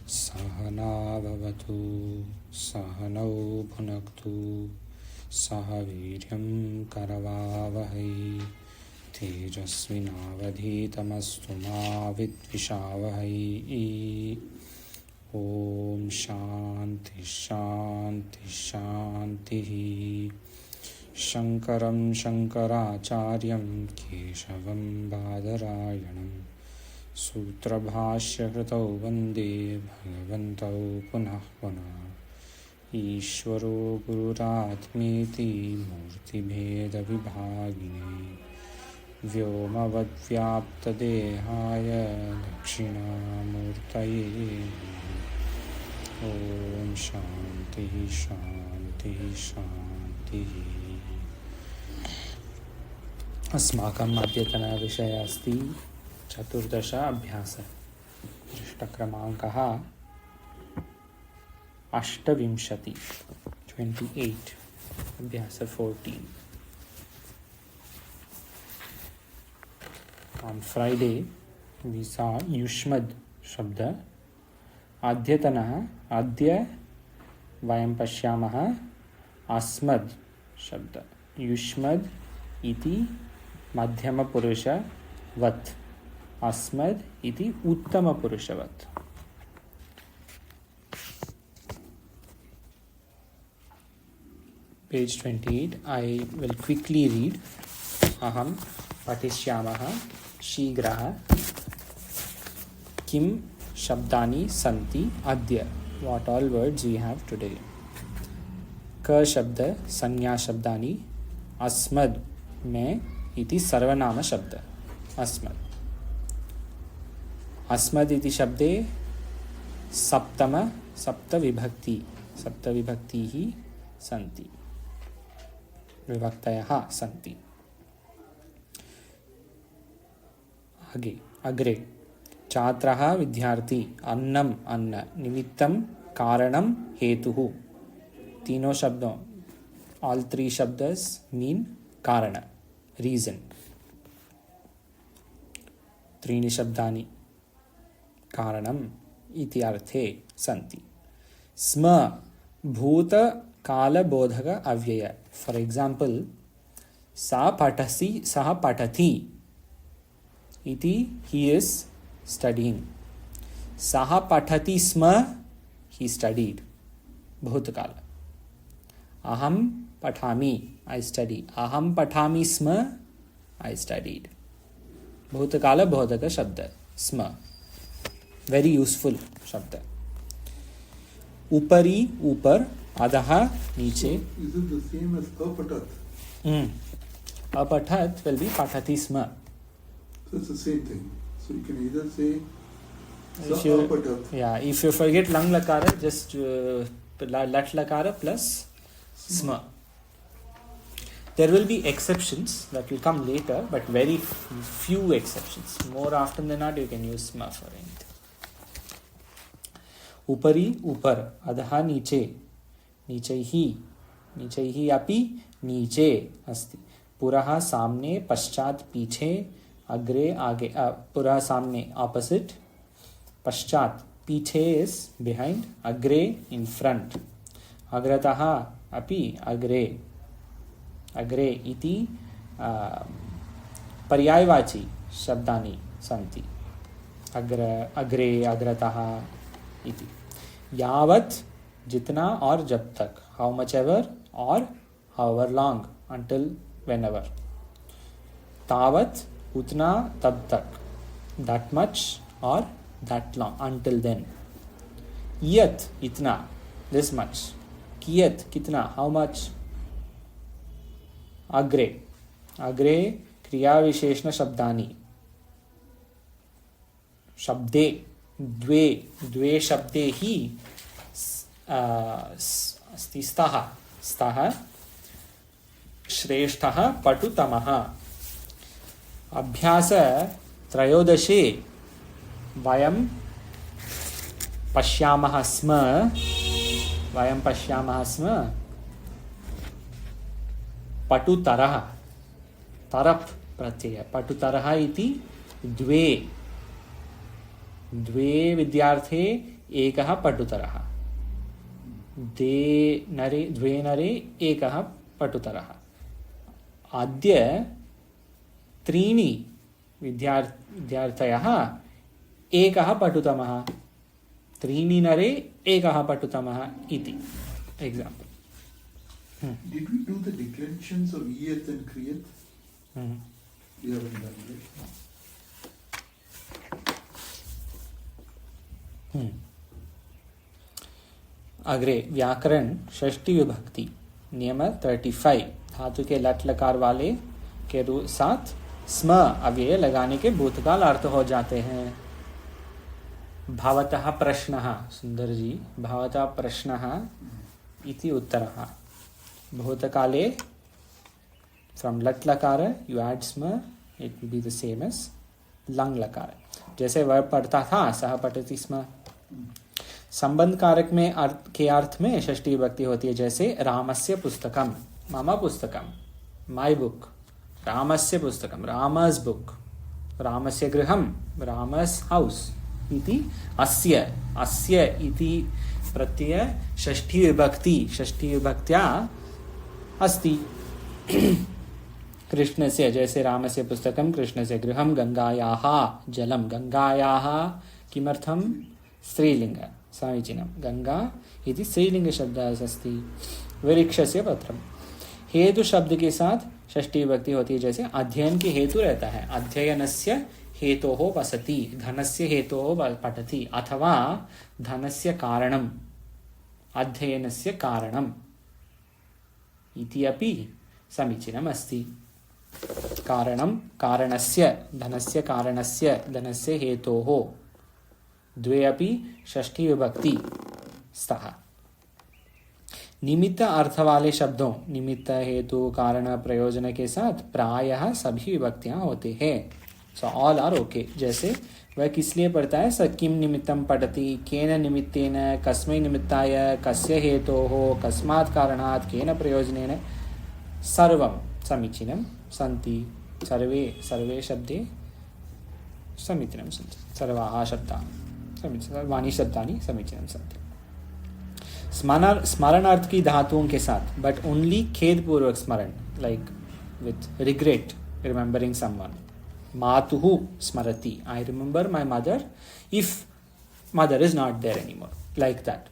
सहनाववतु सहनौ भुनक्तु सह वीर्यं करवावहै तेजस्विनावधीतमस्तु मा विद्विषावहै। ॐ शान्ति शान्ति शान्तिः। शङ्करं शङ्कराचार्यं केशवं बादरायणं सूत्रभाष्यकृतौ वन्दे भगवन्तौ पुनः पुनः। ईश्वरो गुरुरात्मेति मूर्तिभेदविभागिने व्योमवद्व्याप्तदेहाय दक्षिणामूर्तये नमः। ॐ शान्तिः शान्तिः शान्तिः। अस्माकम् अद्यतनः विषयः अस्ति 14 अभ्यासः। पृष्ठक्रमाङ्कः 28 अभ्यास 14। On Friday we saw युष्मद् शब्द। अद्यतनः अद्य वयं पश्यामः अस्मद् शब्द। युष्मद् इति मध्यमपुरुषवत्, अस्मद् इति उत्तमपुरुषवत्। Page 28. I will quickly read. अहं पठिष्यामः शीघ्रः। किं शब्दानि सन्ति अद्य? What all words we have today? क शब्द संज्ञा शब्दानि। अस्मद् में इति सर्वनाम शब्द अस्मद्। अस्मद् इति शब्दे सप्तविभक्तिः सन्ति, विभक्तयः सन्ति। अग्रे छात्रः विद्यार्थी, अन्नम् अन्न, निमित्तं कारणं हेतुः। तीनों शब्दों all three शब्दस mean कारण, reason। त्रीणि शब्दानि कारणम् इति अर्थे सन्ति। स्म भूतकालबोधक अव्यय। फॉर एग्जाम्पल सा पठसि सः पठति इति he is studying। सः पठति स्म he studied भूतकाल। अहं पठामि I study, अहं पठामि स्म I studied। भूतकाल बोधक शब्द स्म, very useful शब्द। उपरि ऊपर, अधः नीचे। Is it the same as apatat? अपठत् will be पठति स्म। So it's the same thing. So you can either say if you forget lang lakara, just lat lakara plus sma. There will be exceptions that will come later, but very few exceptions. More often than not, you can use sma for anything. उपरि ऊपर, अधः नीचे, नीचैः अपि नीचे अस्ति। पुरः सामने, पश्चात् पीछे, अग्रे आगे। पुरः सामने opposite, पश्चात् पीछे is behind, अग्रे in front, अग्रतः अपि अग्रे। अग्रे इति पर्यायवाची शब्दानि सन्ति। अग्रे, अग्रतः इति। यावत् जितना और जब तक, how much ever or however long, until whenever। तावत् उतना तब तक, that much or that long, until then। यत् इतना, this much। कियत् कितना, how much। अग्रे, अग्रे क्रियाविशेषण शब्दानि। शब्दे, द्वे शब्दे ही अस्ति स्तः, श्रेष्ठः पटुतमः। अभ्यास 13 वयं पश्यामः स्म पटुतरः तरप् प्रत्यय पटुतरः इति द्वे विद्यार्थे एकः पटुतरः, द्वे नरे एकः पटुतरः। अद्य त्रीणि विद्यार्थयः एकः पटुतमः, त्रीणि नरे एकः पटुतमः इति एग्जाम्पल्। Did we do the declensions of iyat and kriyat? We haven't done it. अग्रे व्याकरण षष्ठी विभक्ति नियम 35 धातु के लट लकार वाले के साथ स्म अव्यय लगाने के भूतकाल अर्थ हो जाते हैं। भवतः प्रश्नः, सुंदर जी, भवतः प्रश्नः इति उत्तरः। भूतकाले from lat lakara you add sma, it will be the same as lang lakara। जैसे वह पढ़ता था सह पठति स्म। संबंध कारक में के अर्थ में षष्ठी विभक्ति होती है, जैसे रामस्य पुस्तकम, मम पुस्तकम, माय बुक, रामस्य पुस्तकम, रामस बुक, रामस्य गृहम, रामस हाउस इति अस्य इति प्रत्यय षष्ठी विभक्त्या अस्ति। कृष्णस्य, जैसे रामस्य पुस्तकं कृष्णस्य गृहं, गंगायाः जलं, गंगायाः किमर्थं स्त्रीलिंग समीचीनं, गंगा इति स्त्रीलिंग शब्दः अस्ति। वृक्षस्य पत्रं, हेतु शब्द के साथ षष्ठी विभक्ति होती है, जैसे अध्ययन के हेतु रहता है, अध्ययनस्य हेतोः वसति, धनस्य हेतोः पठति, अथवा धनस्य कारणम्, अध्ययनस्य कारणम् इति अपि समीचीनम् अस्ति। कारणं, कारणस्य, धनस्य कारणस्य, धनस्य हेतोः, द्वे अपि षष्ठी विभक्ति स्तः। निमित्त अर्थ वाले शब्दों, निमित्त, हेतु, कारण, प्रयोजन के साथ प्रायः सभी विभक्तियां होती है। सो ऑल आर ओके। जैसे वह किस लिए पढ़ता है, स किम निमित्तं पठति, केन निमित्तेन, कस्मै निमित्ताय, कस्य हेतोः, कस्मात् कारणात्, केन प्रयोजनेन, सर्वं समीचीनं सन्ति। सर्वे शब्दे समीचीनं सन्ति, सर्वाः शब्दाः समीचीनं, सर्वाणि शब्दानि समीचीनं सन्ति। स्मरणार्थ की धातुओं के साथ, बट ओनली खेद पूर्वक स्मरण, like with regret, remembering someone. मातुः स्मरति, I remember my mother if mother is not there anymore, like that,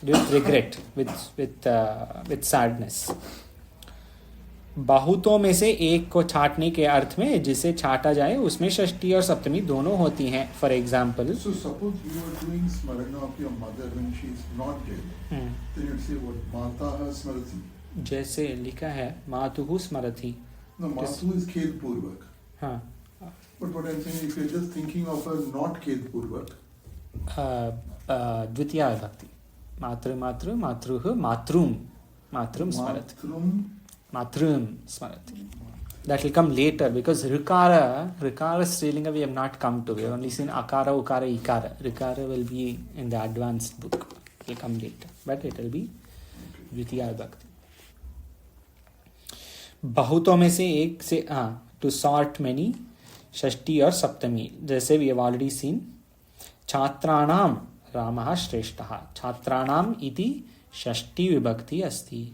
with regret, with sadness. बहुतों में से एक को छाटने के अर्थ में, जिसे छाटा जाए उसमें षष्ठी और सप्तमी दोनों होती हैं। For example, So suppose you are doing smarana of your mother when she is not dead, then you say what? Mataha smarati. जैसे लिखा है मातुः स्मरति। No, matu is khed purvak. हाँ, But what I'm saying, if you're just thinking of her not khed purvak, द्वितीया विभक्ति, मातृ मातृः मातृम स्मरति, matrum smarati. That will come later, because rikara strilinga we have not come to. We have only seen akara, ukara, ikara. Rikara will be in the advanced book. It will come later, but it will be द्वितीया विभक्ति। बहुतों में से एक से, to sort many, षष्ठी और सप्तमी। जैसे we have already seen, छात्राणां रामः श्रेष्ठः, छात्राणां इति षष्ठी विभक्ति अस्ति।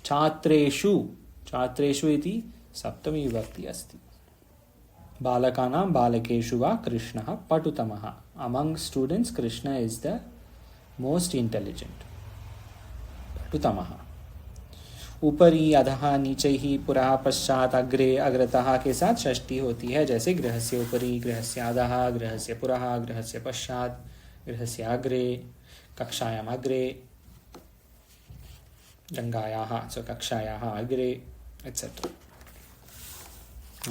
छात्रेषु इति सप्तमी विभक्ति अस्ति। बालकानां बालकेषु वा कृष्णः पटुतमः। Among students Krishna is the most intelligent, पटुतमः। ऊपरी, अधः, नीचैः, पुरः, पश्चात्, अग्रे, अग्रतः के साथ षष्ठी होती है, जैसे गृहस्य उपरि, गृहस्य अधः, गृहस्य पुरः, गृहस्य पश्चात्, गृहस्य अग्रे, कक्षायाम् अग्रे, गंगायाः, सो कक्षायाः अग्रे, एटसेट्रा।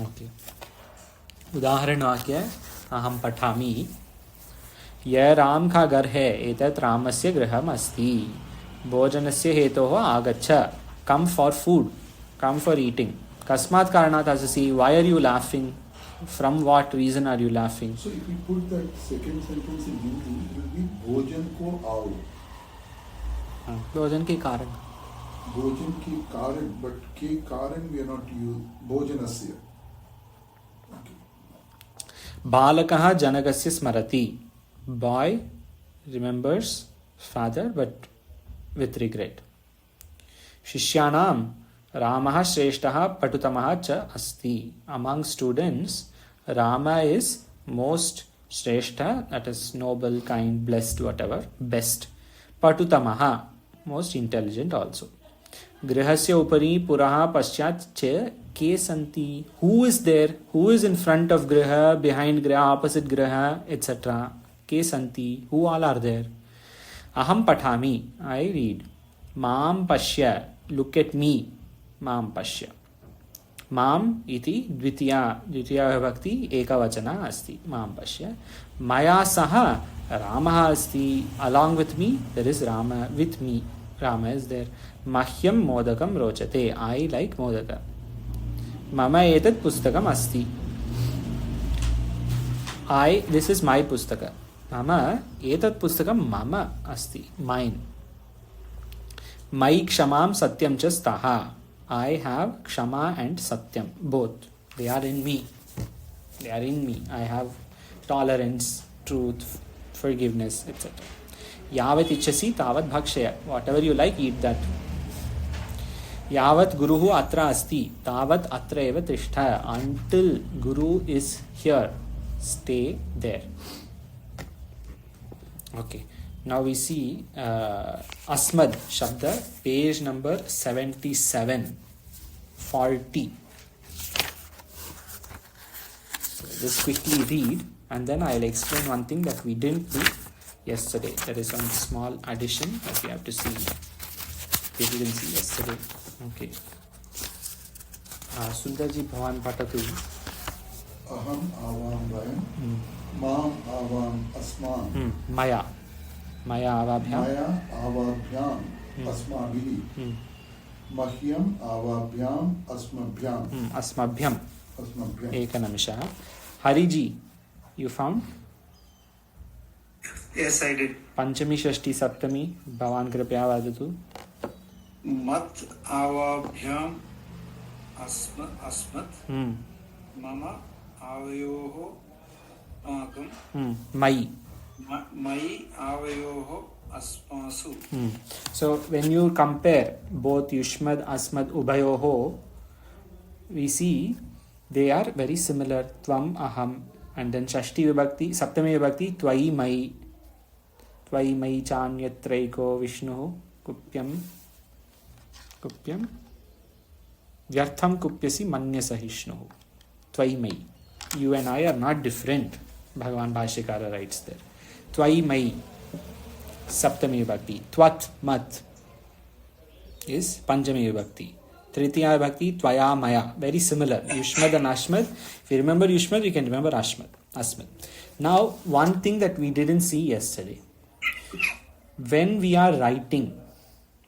ओके, उदाहरण वाक्य अहं पठामि। यह राम का घर है, एतत् रामस्य गृहम् अस्ति। भोजनस्य हेतोः आगच्छ, come for food, come for eating. कस्मात् कारणात् अससि, why are you laughing, from what reason are you laughing. so if you put that second sentence in Hindi, it will be bhojan ko आओ। भोजन के कारण, Bhojan ki karan, but ke karan we are not used. Bhojanasya. Okay. Balakah janakasya smarati. Boy remembers father but with regret. Shishyanam Ramah Shreshtaha Patutamaha cha asti. Among students, Rama is most Shreshta, that is noble, kind, blessed, whatever, best. Patutamaha, most intelligent also. Grihasya upari puraha paschat che ke santi. Who is there? Who is in front of griha, behind griha, opposite griha, etc. Ke santi. Who all are there? Aham pathami. I read. Mam pashya. Look at me. Mam pashya. Mam iti dvitiya vibhakti ekavachana asti. Mam pashya. Maya saha Ramaha asti. Along with me, there is Rama. With me, Rama is there. Mahyam modakam rochate. I like modaka. Mama etat pustakam asti. This is my pustaka. Mama etat pustakam mama asti. Mine. Mai kshamam satyam cha staha. I have kshama and satyam. Both. They are in me. They are in me. I have tolerance, truth, forgiveness, etc. Yavat ichasi tavat bhakshaya. Whatever you like, eat that. Yavat guruhu atra asti. Tavat atra eva tishtha. Until guru is here, stay there. Okay. Now we see Asmad Shabda, page number 77, 40. So just quickly read and then I'll explain one thing that we didn't do yesterday. There is one small addition that we have to see. We didn't see yesterday. Okay. Sundarji Bhavan Patatu. Aham avam vayam. Mam avam asman. Maya. Maya avabhyam. Maya avabhyam asmabhihi. Mahyam avabhyam asmabhyam. Asmabhyam. Asmabhyam. Ekanamisha. Hariji, you found? Yes, I did. Panchami, Shashti, Saptami. Bhavan Kripya vadatu. Mat avabhyam asmat. Mama avayoho akam. Mai. Mai avayoho asmasu. So when you compare both Yushmad, Asmad, Ubhayoho, we see they are very similar. Tvam, Aham, and then Shashti Vibhakti, Saptami Vibhakti, Tvai Mai. Tvai Mai Chanyatraiko Vishnu Kupyam. Vyartham Kupyasi Manya Sahishnu. Tvai Mai. You and I are not different. Bhagavan Bhashyakara writes there. Tvai Mai. Saptami Vibhakti. Tvat Mat is Panchami Vibhakti. Tritiya Vibhakti, Tvaya Maya. Very similar. Yushmad and Ashmad. If you remember Yushmad, you can remember Asmad. Now, one thing that we didn't see yesterday. When we are writing,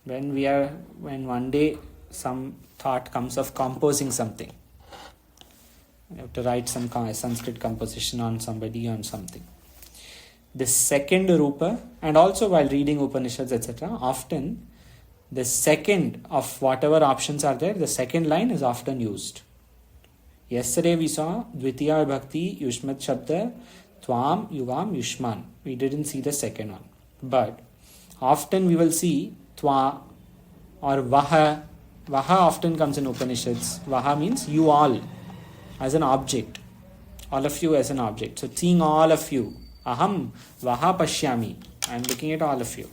when one day some thought comes of composing something, you have to write some Sanskrit composition on somebody, on something. The second Rupa, and also while reading Upanishads, etc., often the second of whatever options are there, the second line is often used. Yesterday we saw Dvitiya Bhakti, Yushmat Shabda, Tvam, Yuvam, Yushman. We didn't see the second one. But often we will see Tva or Vaha. Vaha often comes in Upanishads. Vaha means you all as an object. All of you as an object. So seeing all of you. Aham Vaha Pashyami. I am looking at all of you.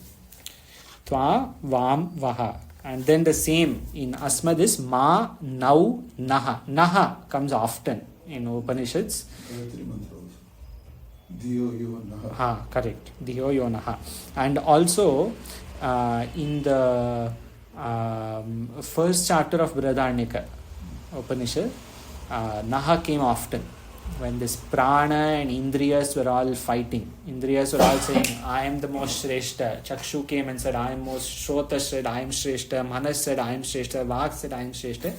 Tva, Vam, Vaha. And then the same in Asmad is Ma, Nau, Naha. Naha comes often in Upanishads. Gayatri mantra also. Diyo yo naha. Correct. Diyo yo naha. And also in the first chapter of Brihadaranyaka Upanishad, Naha came often. When this Prana and Indriyas were all fighting. Indriyas were all saying, I am the most Shreshta. Chakshu came and said, I am most. Shrota said, I am Shreshta. Manas said, I am Shreshta. Vak said, I am Shreshta.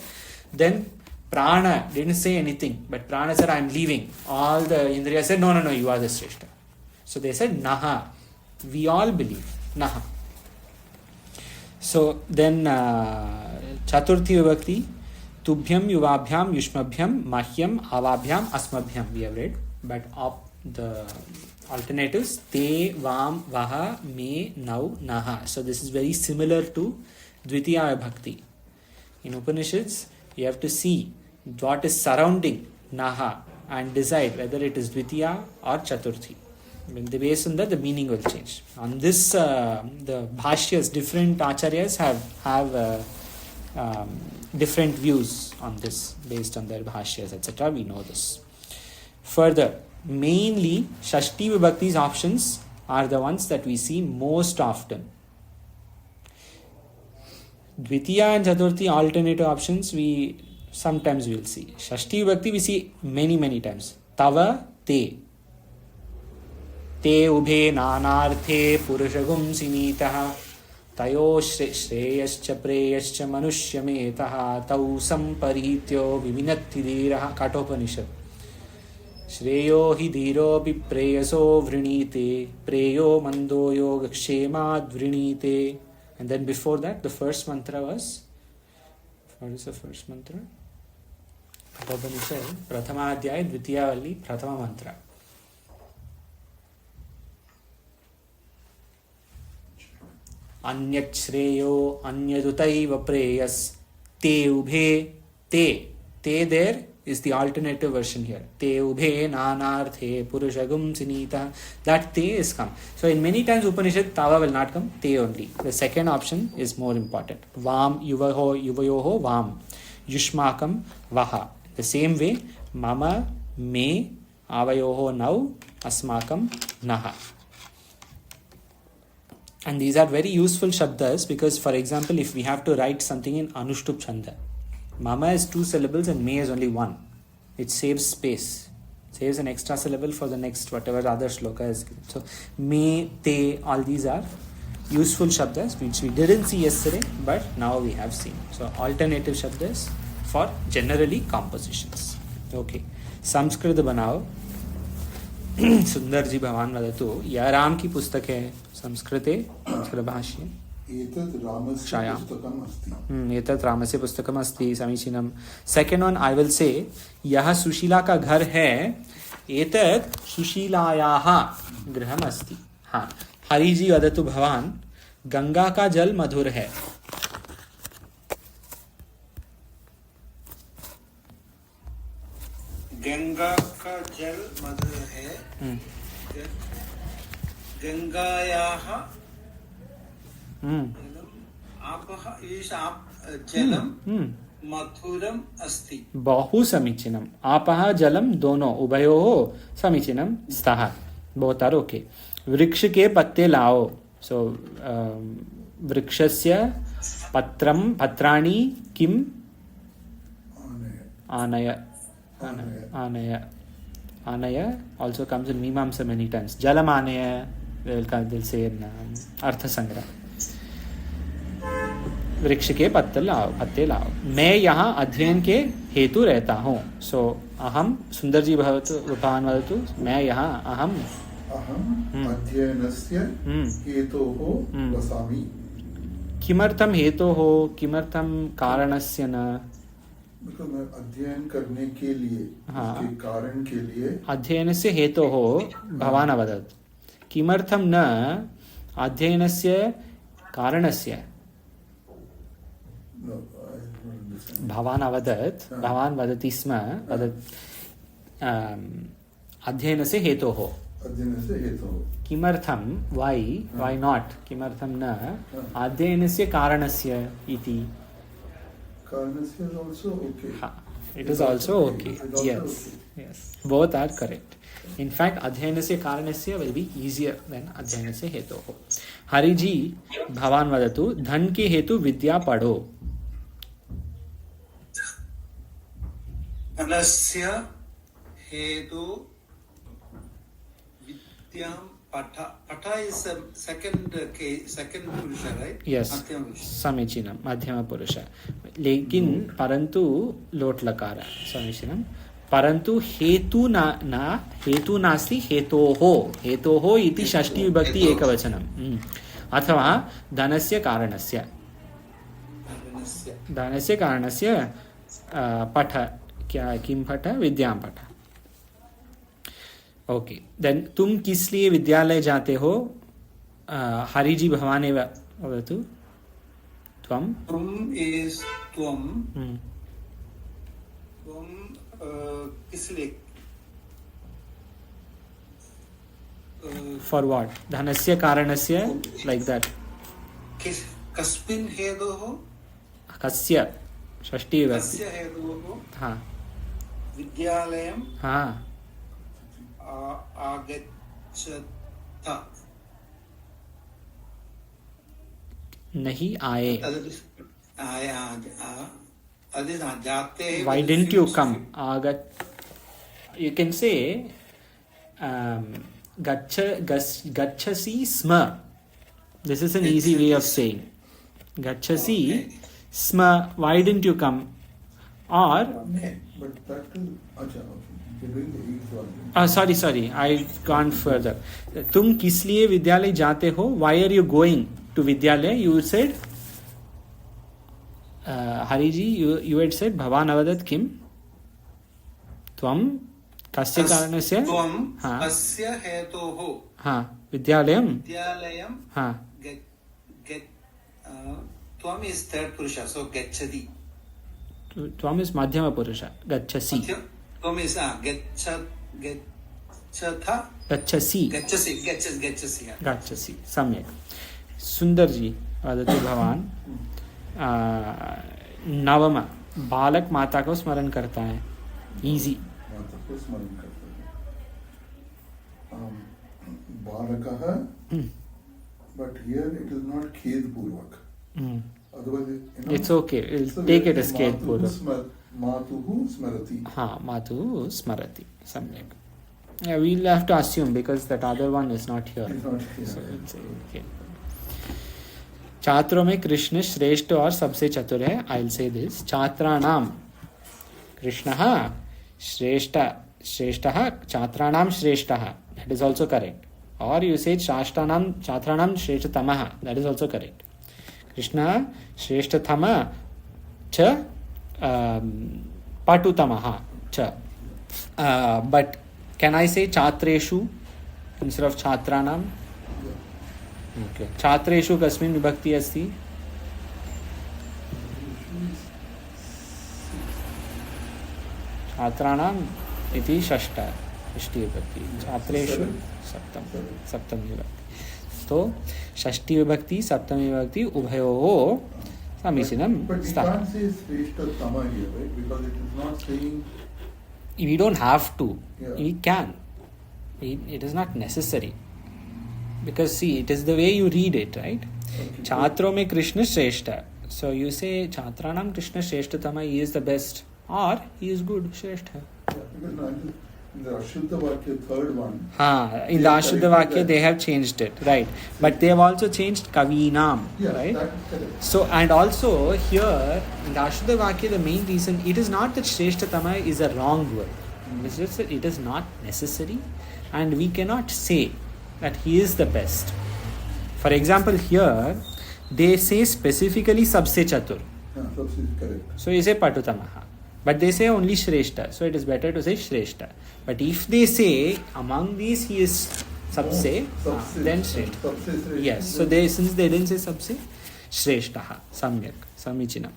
Then Prana didn't say anything. But Prana said, I am leaving. All the Indriyas said, no, you are the Shreshta. So they said, Naha. We all believe. Naha. So then Chaturthi Vibhakti, Tubhyam, Yuvabhyam, Yushmabhyam, Mahyam, Avabhyam, Asmabhyam we have read. But the alternatives, Te, Vam, Vaha, Me, Nau, Naha. So this is very similar to Dvitiya Vibhakti. In Upanishads, you have to see what is surrounding Naha and decide whether it is Dvitiya or Chaturthi. When they base on that, the meaning will change. On this, the Bhashyas, different acharyas have different views on this based on their Bhashyas, etc. We know this. Further, mainly Shashti Vibhakti's options are the ones that we see most often. Dvitiya and Chaturthi alternative options we sometimes will see. Shashti Vibhakti we see many times. Tava, Te. Te ubhe nanarthe purushagum sinitaha tayo shreyascha preyascha manushyametah tau samparihityo vivinatti dhiraha. Kathopanishad. Shreyo hi dhiro pi preyaso vrinite preyo mando yoga kshemad vrinite. And then before that, the first mantra was, what is the first mantra? Kathopanishad, Prathama Adhyaya, Dvitiya Valli, Prathama mantra. Anyat shreyo anyadutaiva preyas te ubhe te. Te there is the alternative version here. Te ubhe nanarthe purushagum sinita. That te is come. So in many times Upanishad, tava will not come, te only. The second option is more important. Vam yuvayoho vam. Yushmakam vaha. The same way, mama, me, avayoho nau, asmakam naha. And these are very useful shabdas because, for example, if we have to write something in Anushtup Chanda, Mama is 2 syllables and Me is only 1. It saves space. Saves an extra syllable for the next whatever other shloka is given. So, Me, Te, all these are useful shabdas which we didn't see yesterday, but now we have seen. So, alternative shabdas for generally compositions. Okay. Sanskrit banao. सुंदर जी भगवान वदतु यह राम की पुस्तक है संस्कृते संस्कृत भाष्ये एतत् रामस्य पुस्तकम् अस्ति एतत् रामस्य पुस्तकम् अस्ति समीचीनम second one I will say यह सुशीला का घर है एतत् सुशीलायाः गृहम् अस्ति हाँ हरि जी वदतु भवान गंगा का जल मधुर है गंगा का जल मधुर है गंगायाः जलम मधुरम अस्ति बहु समीचीनम आपः जलम दोनों उभयोः समीचीनम स्तः बहुत आर ओके वृक्ष के पत्ते लाओ सो वृक्षस्य पत्राणि किम Anaya also comes in Mimamsa many times. Jalam Anaya, they'll say in Artha Sangra. वृक्ष के पत्ते लाओ मैं यहाँ अध्ययन के हेतु रहता हूँ सो अहम सुंदर जी भगवान वदतु मैं यहाँ अहम अध्ययनस्य हेतोः वसामि किमर्थम हेतोः किमर्थम कारणस्य न अध्ययन करने के लिए उसके कारण के लिए अध्ययनस्य हेतोः भवान् अवदत् किमर्थम न अध्ययनस्य कारणस्य भवान् अवदत् भवान् वदति स्म अध्ययनस्य हेतोः किमर्थम why not किमर्थम न अध्ययनस्य कारणस्य इति Karanasya is also okay. It is also okay. Yes. Both are correct. In fact, adhyanasya karanasya will be easier than adhyanasya hetoho. Hari ji, Bhavan vadatu, dhan ke hetu vidya padho. Dhanasya hetu vidyam Pata is a second purusha, right? Yes. Samichinam, Madhyama Purusha. Lekin parantu lot lakara. Samichinam. Parantu hetu nasti hetoho. Hetoho iti shashti vibhakti ekavachanam. Athava dhanasya karanasya. कारणस्य दानस्य कारणस्य पठ क्या किं पठ विद्यां पठ. Okay देन तुम किस लिए विद्यालय जाते हो. हरि जी भवान् एव वदतु. त्वं तुम इज त्वम तुम किस लिए फॉर व्हाट. धनस्य कारणस्य लाइक दैट. किस कस्मिन् हेतोः कस्य षष्ठी विभक्ति. कस्य हेतोः हाँ विद्यालयम् हाँ आगच्छत नहीं आए. जाते. Why didn't you come? You can say gachasi sma. This is an easy way of saying gachasi sma. Why didn't you come? Or But that is acha. You're doing the eighth one. sorry, I gone further. तुम किस लिए विद्यालय जाते हो. Why are you going to विद्यालय. You said Hari ji, you had said भवान् अवदत् किम. त्वं कस्य कारणस्य. त्वं हाँ कस्य हेतोः हाँ विद्यालयं. हाँ त्वम् इज थर्ड पुरुष सो गच्छति. त्वम् इज मध्यम पुरुष. गच्छसि. त्वम् इज गच्छसि. गच्छसि. सम्यक्. सुंदर जी वदतु भवान्. नवम बालक माता को स्मरण करता है. इजी. माता को स्मरण करता है. बालकः. But here it is not खेद पूर्वक. Otherwise, it's okay. We'll take it as खेद पूर्वक. मातुः स्मरति. हाँ मातुः स्मरति. सम्यक्. Yeah, we'll have to assume because that other one is not here. It's not here. So it's okay. छात्रों में कृष्ण श्रेष्ठ और सबसे चतुर है. I'll say this. छात्राणां कृष्णः श्रेष्ठः छात्राणां श्रेष्ठः. That is also correct. Or you say छात्राणां श्रेष्ठतमः. That is also correct. कृष्णः श्रेष्ठतमः च पटुतमः च. But can I say छात्रेषु instead of छात्राणां. Okay. छात्रेषु कस्मिन् विभक्ति अस्ति. छात्राणाम् इति षष्ठी विभक्ति. छात्रेषु सप्तमी विभक्ति. तो षष्ठी विभक्ति सप्तमी विभक्ति उभयोः समीचीनं स्तः. We don't have to. We can. It is not necessary. Because see, it is the way you read it, right? छात्रों में कृष्ण श्रेष्ठ. So you say छात्राणां Krishna श्रेष्ठतम. He is the best or he is good. श्रेष्ठ. In the Ashuddha Vakya, third one. In the Ashuddha Vakya they have changed it, right? But they have also changed Kavinam, right? That is correct. So and also here in the Ashuddha Vakya the main reason it is not that Shreshtatama is a wrong word. It's just that it is not necessary and we cannot say that he is the best. For example, here they say specifically Sabse Chatur. Sabse is correct. So you say Patutamaha. But they say only Shreshta. So it is better to say Shreshta. But if they say among these he is Sabse, then Shreshta. Yes. So they since they didn't say Sabse, Shreshtaha. Samyak. Samichinam.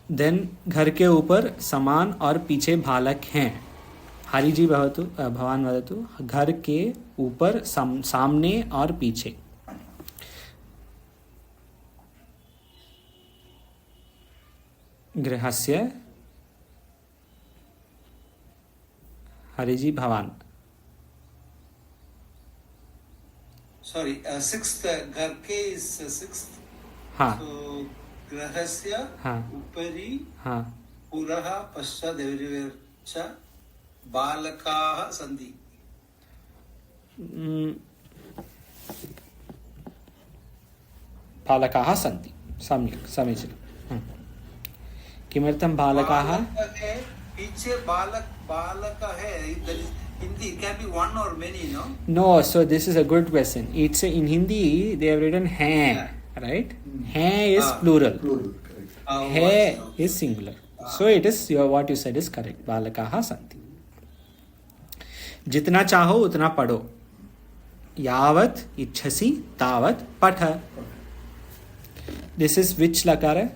Then घर के ऊपर समान और पीछे बालक हैं. हरि जी भवान वदतु. घर के ऊपर सामने और पीछे. गृहस्य. हरि जी भवान. Sorry, sixth. घर के is sixth. हाँ. So गृहस्य उपरि पुरः पश्चात् everywhere च बालकाः सन्ति. बालकाः सन्ति. सम्यक् समीचीनं. किमर्थं बालकाः? पीछे बालक है. Hindi it can be one or many, no? No, so this is a good question. It's in Hindi they have written हैं. right? Hai is plural. Plural, correct. Hai is singular. So it is what you said is correct. Balakaha santi. जितना चाहो उतना पढ़ो. यावत इच्छसि तावत पठ. This is which lakara?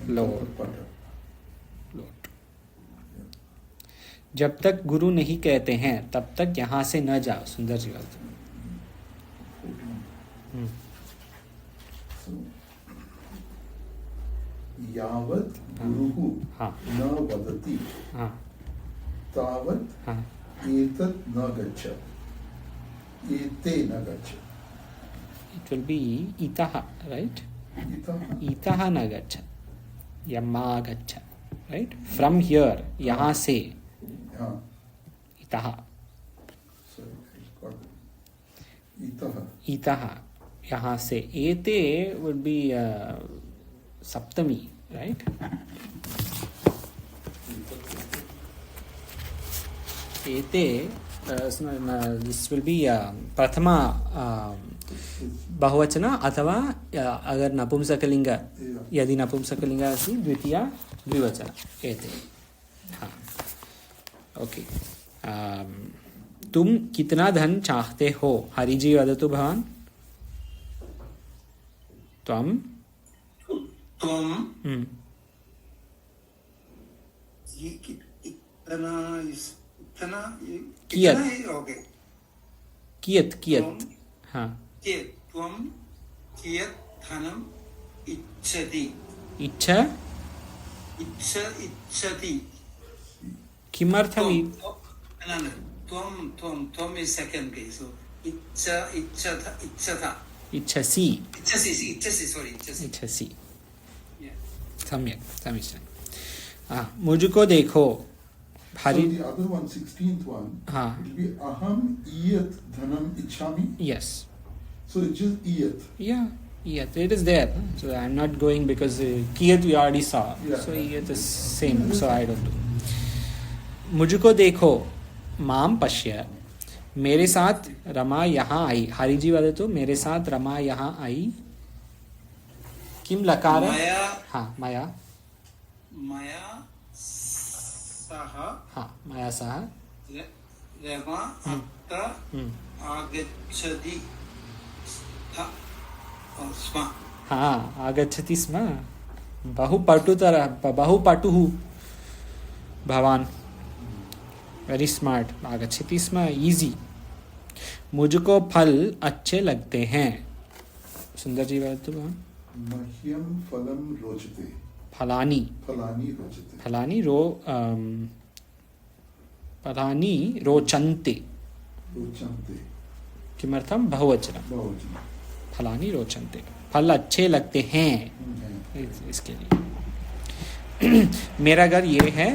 लोट. लोट. जब तक गुरु नहीं कहते हैं तब तक यहाँ से न जाओ. सुंदर जी बात. यावत गुरुः हाँ. न वदति हाँ. तावत हाँ. एतत् न गच्छ. एते न गच्छ. It will be itaha, right? इतः Itaha na gaccha. Yamma gaccha. Right? From here, यहाँ से. हाँ. Itaha. Sorry, I got it. इतः. Itaha. यहाँ से. Ete would be saptami, right? Ete, this will be prathama बहुवचन अथवा अगर नपुंसकलिंग यदि नपुंसकलिंग अस्ति द्वितीया द्विवचन एते. हाँ. ओके. तुम कितना धन चाहते हो? हरि जी वदतु भवान्. त्वं कियत्. हाँ. त्वं कियत् धनम् इच्छति. इच्छति. किमर्थम्? त्वं is second case. So इच्छता. इच्छसि. Sorry. इच्छसि. Yeah. सम्यक्. समीचीनं. मुझको देखो. So the other one, 16th one, हाँ. it will be aham iyat dhanam ichhami. Yes. So it's just iyat. Yeah. Iyat. It is there. So I'm not going because kiyat we already saw. Yeah. So iyat is same. So I don't do. मुझको देखो. माम पश्य. मेरे साथ रमा यहाँ I. Hari ji वदतु. मेरे साथ रमा यहाँ आई. किम लकार? हाँ. मया सह. हाँ. मया सह. रमा अत्र आगच्छति स्म. हाँ. आगच्छति स्म. बहुपटुः भवान्. Very smart. आगच्छति स्म. इजी. मुझको फल अच्छे लगते हैं. सुंदर जी वदतु भवान्. मह्यम फलम रोचते. फलानि रोचते. फलानि रोचन्ते. किमर्थं? बहुवचनं. फलानि रोचन्ते. फल अच्छे लगते हैं. इसके लिए. मेरा घर ये है.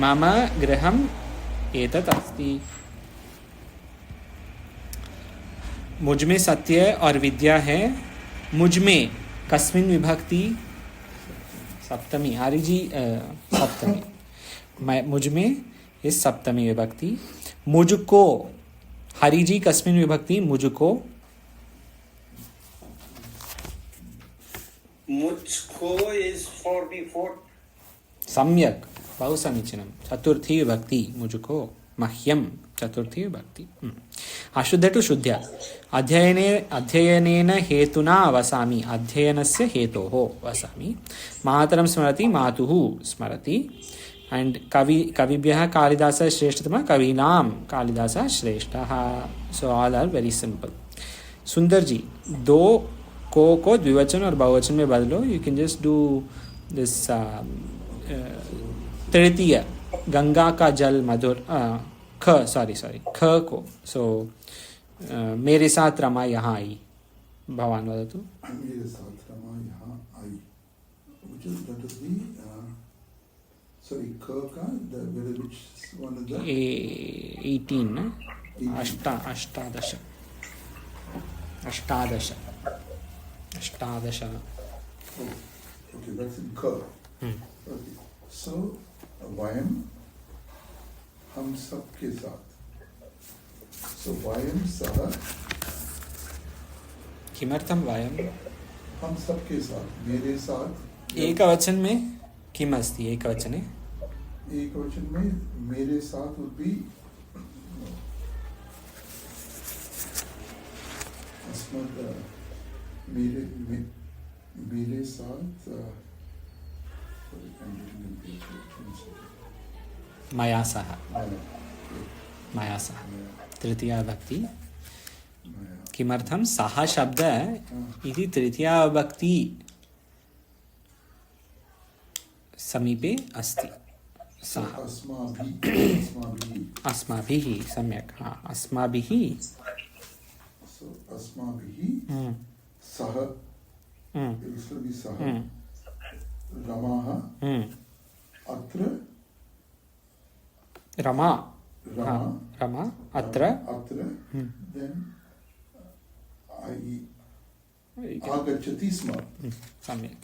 मम गृहम् एतत् अस्ति. मुझ में सत्य और विद्या है. मुझ में कस्मिन् विभक्ति? सप्तमी. हरि जी सप्तमी. मुझ में इस सप्तमी विभक्ति. मुझको. हरि जी कस्मिन् विभक्ति? मुझको. मुझको is 44. सम्यक. बहु समीचीनं. चतुर्थी विभक्ति. मुझको. मह्यम चतुर्थी विभक्ति. अशुद्ध टु शुद्ध. अध्ययनेन हेतुना वसामि. अध्ययनस्य हेतोः वसामि. मातरं स्मरति. मातुः स्मरति. एंड कविभ्यः कालिदासः श्रेष्ठतमः. कवीनां कालिदासः श्रेष्ठः. सो ऑल आर वेरी सिंपल. सुंदर जी, दो को द्विवचन और बहुवचन में बदलो. You can just do this तृतीय. गंगा का जल मधुर. ख को. सो मेरे साथ रमा यहाँ आई. भवान वदतु. मेरे साथ रमा यहाँ I. Which is that is the sorry ख का which one is that? 18 अष्टादश. Oh, okay, that's in ख. Okay. So वयम हम सब के साथ. So वयम सह किमर्थं वयं हम सबके साथ, मेरे साथ. एकवचन में किम् अस्ति एकवचने? एकवचन में मेरे साथ would be अस्मत्, मेरे साथ. मया सह. मया सह. तृतीया विभक्ति. किमर्थं सः शब्द इति तृतीया विभक्ति समीपे अस्ति. सः अस्माभिः. सम्यक्. हाँ, अस्माभिः. अस्माभिः सह. सह. रमाः. अत्र. रमा. रमा अत्र. Then आगच्छति स्म. सम्यक्.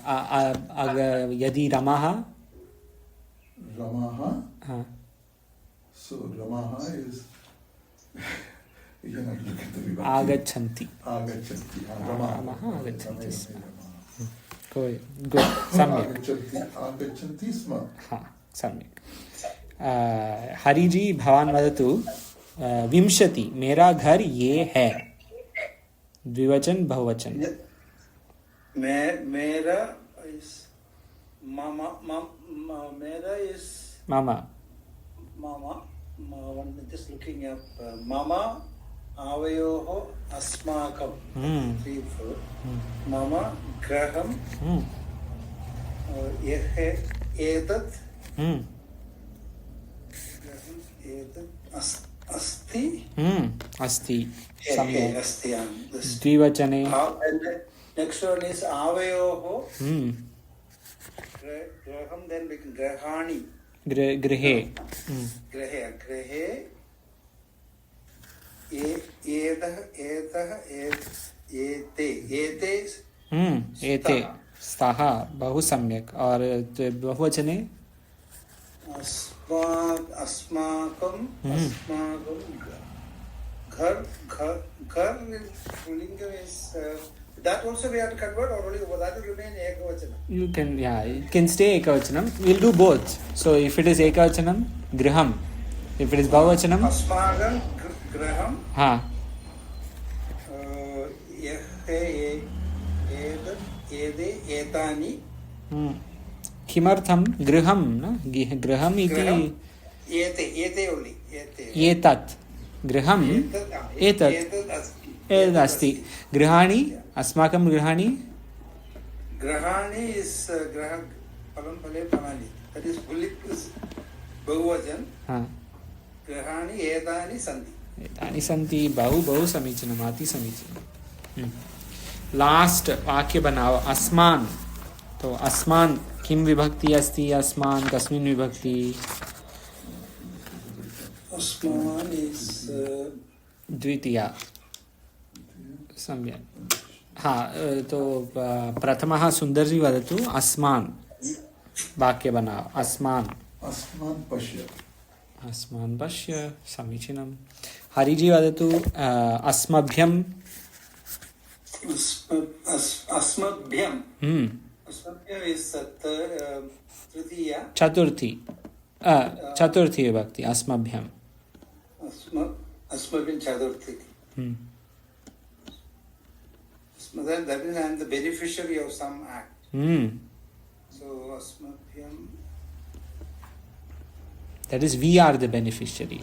यदि रमाः. So रमाः is आगच्छन्ति. रमाः आगच्छन्ति स्म. गुड. सम्यक्. आगच्छन्ति स्म. हाँ, सम्यक्. हरि जी भवान् वदतु 20. मेरा घर ये है. द्विवचन बहुवचन. मेरा is mama. मेरा is mama. Just looking up. Mama आवयोः अस्माकं. 3, 4. मम गृहं. यः एतत्. अस्ति. अस्ति. सम्यक्. अस्ति. द्विवचने. Next one is आवयोः. गृहं. Then we can गृहाणि. गृहे. गृहे. एतः. एते. स्तः. बहु सम्यक्. और बहुवचने अस्माकं. घर. पुल्लिंगम is that also we have to convert, or only that will remain ekavachanam? You can stay ekavachanam. We'll do both. So if it is ekavachanam, griham. If it is bahuvachanam, अस्माकं गृहं. हाँ. एतानि. किमर्थं गृहं न गृहम् इति. एते only. एतत् गृहम्. एतत् अस्ति. गृहाणि. अस्माकं गृहाणि. गृहाणि is गृह फलं फले फलानि. That is बहुवचन. हाँ. गृहाणि एतानि सन्ति. एतानि सन्ति. बहु समीचीनम्. अति समीचीनम्. लास्ट वाक्य बनाओ. अस्मान्. तो अस्मान् किं विभक्ति अस्ति? अस्मान् कस्मिन् विभक्ति? अस्मान् is द्वितीया. सम्यक्. हाँ, तो प्रथमः सुन्दरजी वदतु. अस्मान् वाक्य बनाओ. अस्मान्. अस्मान् पश्य. समीचीनम्. हरिजी वदतु. अस्मभ्यं. अस्मभ्यं. अस्मभ्यं is तृतीया. चतुर्थी विभक्ति. अस्मभ्यं. अस्मभ्यं चतुर्थी. That means I am the beneficiary of some act. So asmabhyam. That is, we are the beneficiary.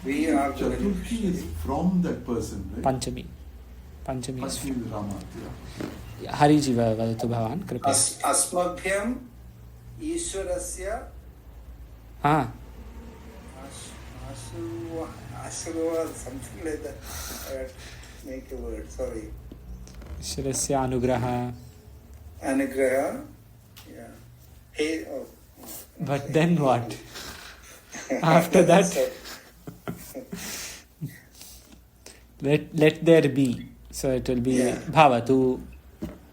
We are the beneficiary. Is from that person, right? Panchami is Rama. Hari ji vadatu bhavan कृपया. अस्मभ्यं ईश्वरस्य. Ashurva, something like that. Make a word. Sorry. ईश्वरस्य अनुग्रह. Yeah. Hey. Oh. But then what? After that, let there be. So it will be bhavatu.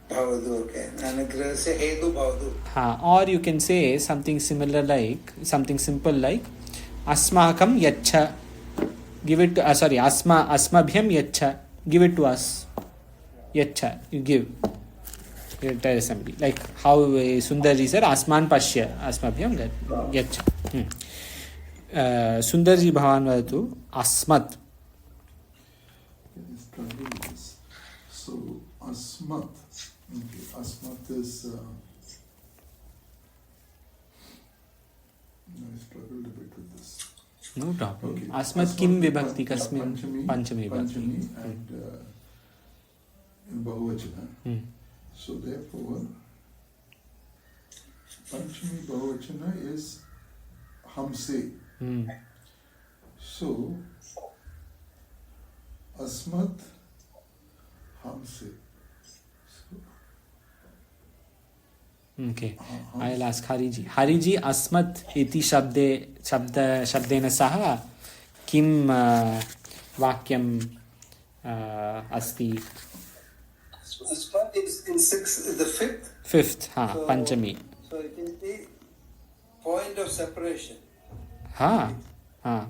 Bhavatu, okay. Anugraha se hetu bhavatu. Or you can say something simple like asmakam yacha. Give it to asmabhyam yacha. Give it to us. Yacha, you give. You tell somebody. Like how Sundarji said, Asman Pashya. Asmabhyam Yacha. Sundarji Bhavan Vadatu, Asmat. So, Asmat. Okay, Asmat is. I struggled a bit with this. No problem. Okay. Asmat Kim Vibhakti Kasmin Panchami Vibhakti. And in Bahuvachana. So therefore, Panchami Bahuvachana is Hamse. So, Asmat Hamse. Okay. I'll ask Hariji. Hariji, Asmat iti shabdena saha kim vakyam asti? Asmat is in sixth, the fifth. Fifth, So- Panchami. So it is the point of separation. But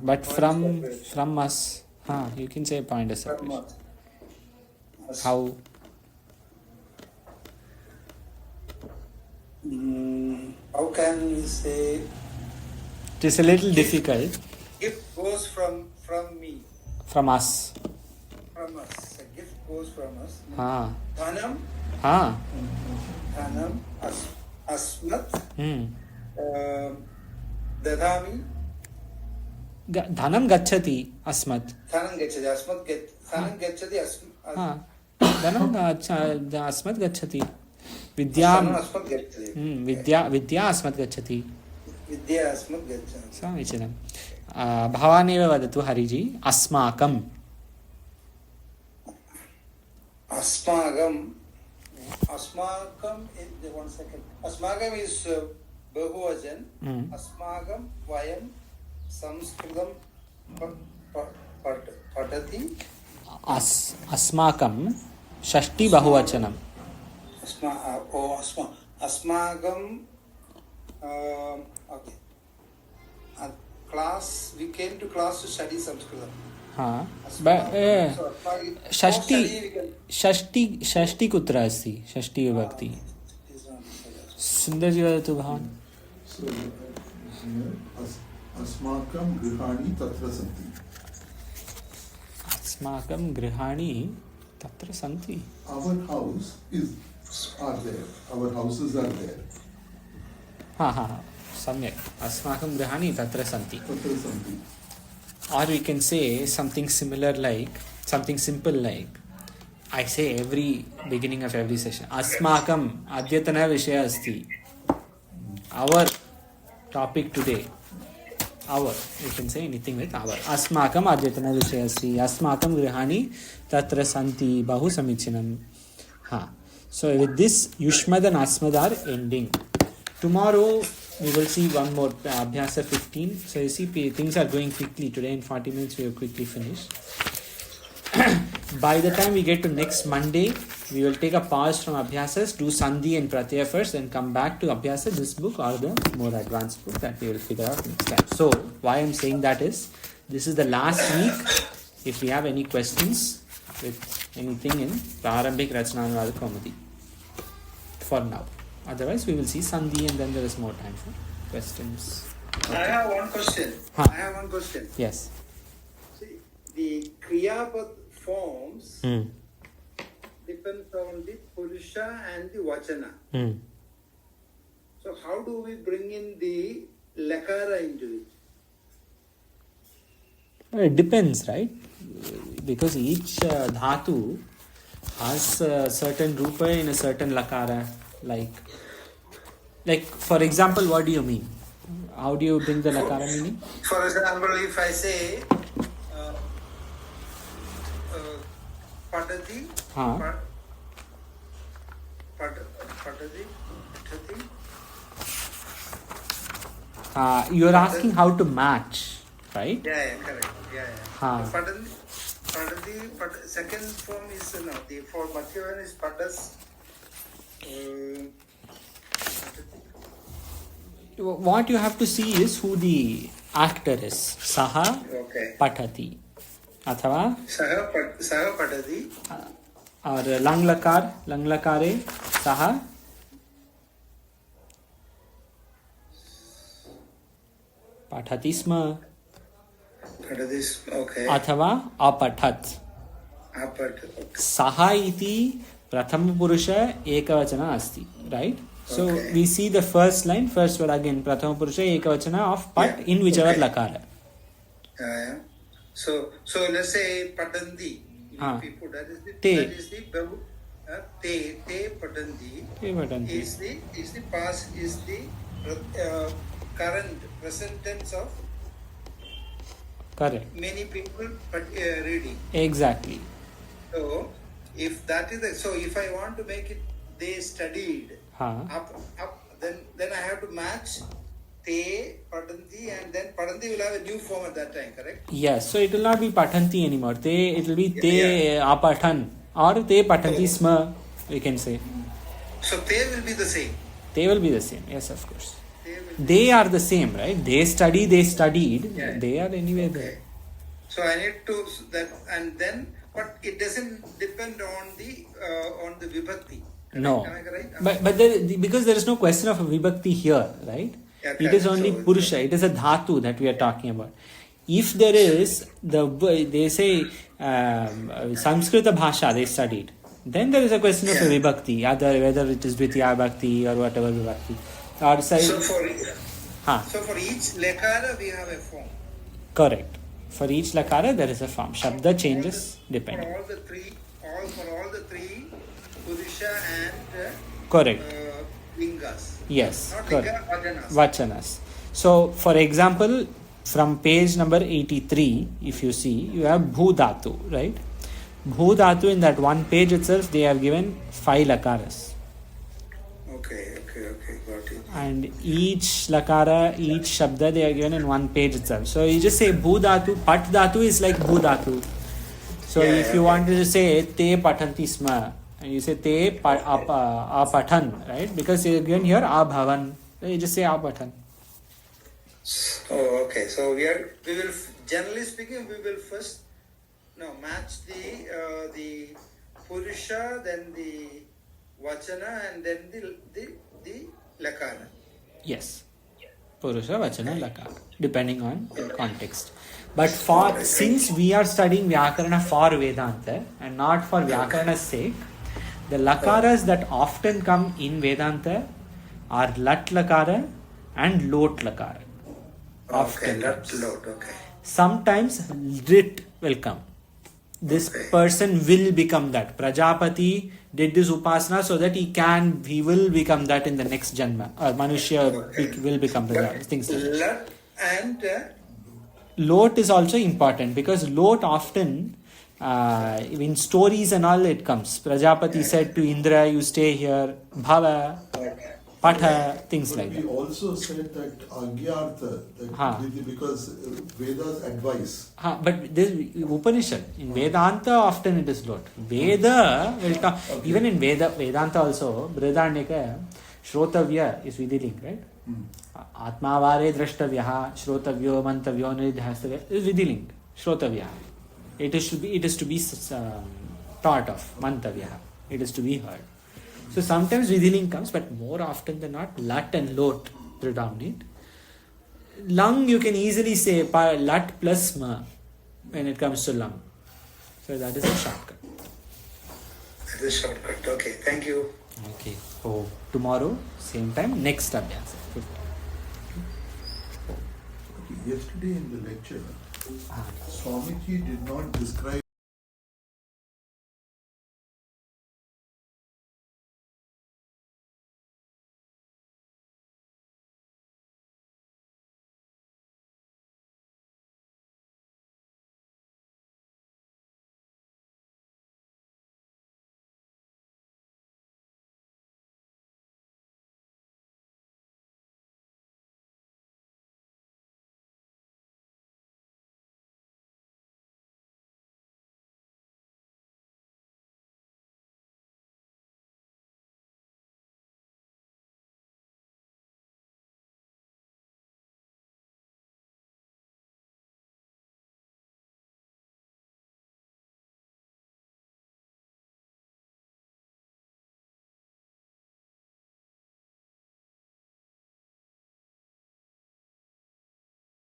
Point from separation. us, you can say point of From separation. us. How? How can we say It is a little difficult. gift goes from me, From us. from us. A gift goes from us. Dhanam. Dhanam, asmat, Hmm. dadami, Dhanam gacchati asmat. dhanam gacchati, dhanam gacchati, Dhanam asmat gacchati. Vidyam. asmat gacchati. Vidya asmat gacchati. Vidya asmat gacchati. समीचीनं भवानेव वदतु हरिजी अस्माकं Asmagam is one second. Asmagam is Bahuvajan. Asmagam Vayam Samskritam Patati. अस्माकं षष्ठी बहुवचनम् Asmagam. Okay. Class. We came to class to study Sanskritam. षष्ठी कुत्र अस्ति षष्ठी विभक्ति सुन्दरजी वदतु भवान् So, Asmakam Grihani Tatra Santi. अस्माकं गृहाणि तत्र सन्ति Our house are there. Our houses are there. सम्यक् अस्माकं गृहाणि तत्र सन्ति Tatra Santi. or we can say something similar like something simple like I say every beginning of every session अस्माकं अद्यतन विषय अस्ति our topic today our you can say anything with our अस्माकं अद्यतन विषय अस्ति अस्माकं गृहाणि तत्र सन्ति बहु समीचीनं so with this yushmad and asmad are ending tomorrow we will see one more Abhyasa 15. So you see things are going quickly. Today in 40 minutes we will quickly finish. By the time we get to next Monday, we will take a pause from Abhyasas, do Sandhi and Pratyaya first, then come back to Abhyasa, this book or the more advanced book that we will figure out next time. So why I am saying that is, this is the last week. If we have any questions with anything in Prarambhik Rachananuvada Kaumudi for now. Otherwise, we will see Sandhi and then there is more time for questions. Okay. I have one question. Yes. See, the Kriyapad forms depends on the Purusha and the Vachana. So how do we bring in the Lakara into it? It depends, right? Because each dhatu has a certain rupa in a certain lakara. Like for example, what do you mean? How do you bring the lakara meaning? For example, if I say Patati, Patati, you are asking how to match, right? Yeah, correct. Patati, second form is the for Matyavan is Patas. What you have to see is who the actor is. Saha Okay. Patati. Athava Saha Patati. और lung लकारे सः पठति स्म Okay. अथवा अपठत् सः इति प्रथमपुरुष एकवचन अस्ति, right? So Okay. we see the first line, first word again, prathama ekavachana of pat Yeah. in whichever Okay. lakara. Yeah. So let's say patanti. Ah. We put that is the Te. te patanti Te patanti. is the past is the current present tense of Correct. many people reading. Exactly. So if that is the, so if I want to make it they studied up then I have to match te patanti and then patanti will have a new form at that time, correct? Yes. So it will not be patanti anymore. It will be te apathan or te patanti sma. We can say. So te will be the same. They will be the same. Yes, of course. Te will be They are the same, right? They study. They studied. Yeah. They are anyway okay. there. So I need to that and then, but it doesn't depend on the vibhakti. No, Am I right? but because there is no question of a vibhakti here, right? Yeah, It is correct. only So, purusha. It is a dhatu that we are talking about. If there is they say Samskrita bhasha they studied, then there is a question of a Yeah. vibhakti, whether it is dvitiya bhakti or whatever vibhakti. Or so for each lekara we have a form. Correct. For each lakara there is a form. Shabda changes depending. For all the three purusha and Correct. lingas. Yes. Not Correct. linga, vajanas. Vachanas. So, for example, from page number 83, if you see, you have Bhu Dhatu, right? Bhu Dhatu, in that one page itself, they have given 5 lakaras. Okay, got it. And each lakara, each shabda, they are given in one page itself. So, you just say Bhu Dhatu, Pat Dhatu is like Bhu Dhatu. So, Yeah, if you okay. want to say Te Patanti Sma, and you say Te Apathan, right? Because you are given here Abhavan. So, you just say Apathan. Oh, okay. So we will generally speaking we will first match the purusha, then the vachana, and then the lakana. Yes. Purusha, Vachana, Lakara, depending on context. But since we are studying Vyakarana for Vedanta and not for Vyakarana's sake, the lakaras that often come in Vedanta are Lat Lakara and Lot Lakara. Okay, Often. lot. Okay. Sometimes Rit will come. This Okay. person will become that. Prajapati did this upasana so that he will become that in the next janma. Or Manushya will become Prajapati. Things like that. Lat and Lot is also important because Lot often in stories and all it comes. Prajapati said to Indra, you stay here. Bhava, Patha, things like We that. also said that Agyartha, because Veda's advice. But this Upanishad, in Vedanta often it is Lot. Veda will come. Even in Vedanta also, Brihadaranyaka, Shrotavya is Vidhiling, right? Atmavare Drashtavyaha, Shrotavyo, Mantavyo, Nidhasavya is Vidhiling, Shrotavyaha. It is to be thought of, Mantavyaha. It is to be heard. So sometimes Vidhiling comes, but more often than not, Lat and Lot predominate. Lung, you can easily say Lat plus Ma when it comes to lung. So that is a shortcut. that is shortcut. Okay, thank you. Okay. So tomorrow, same time, next abhyasa. Okay, yesterday in the lecture, Swamiji did not describe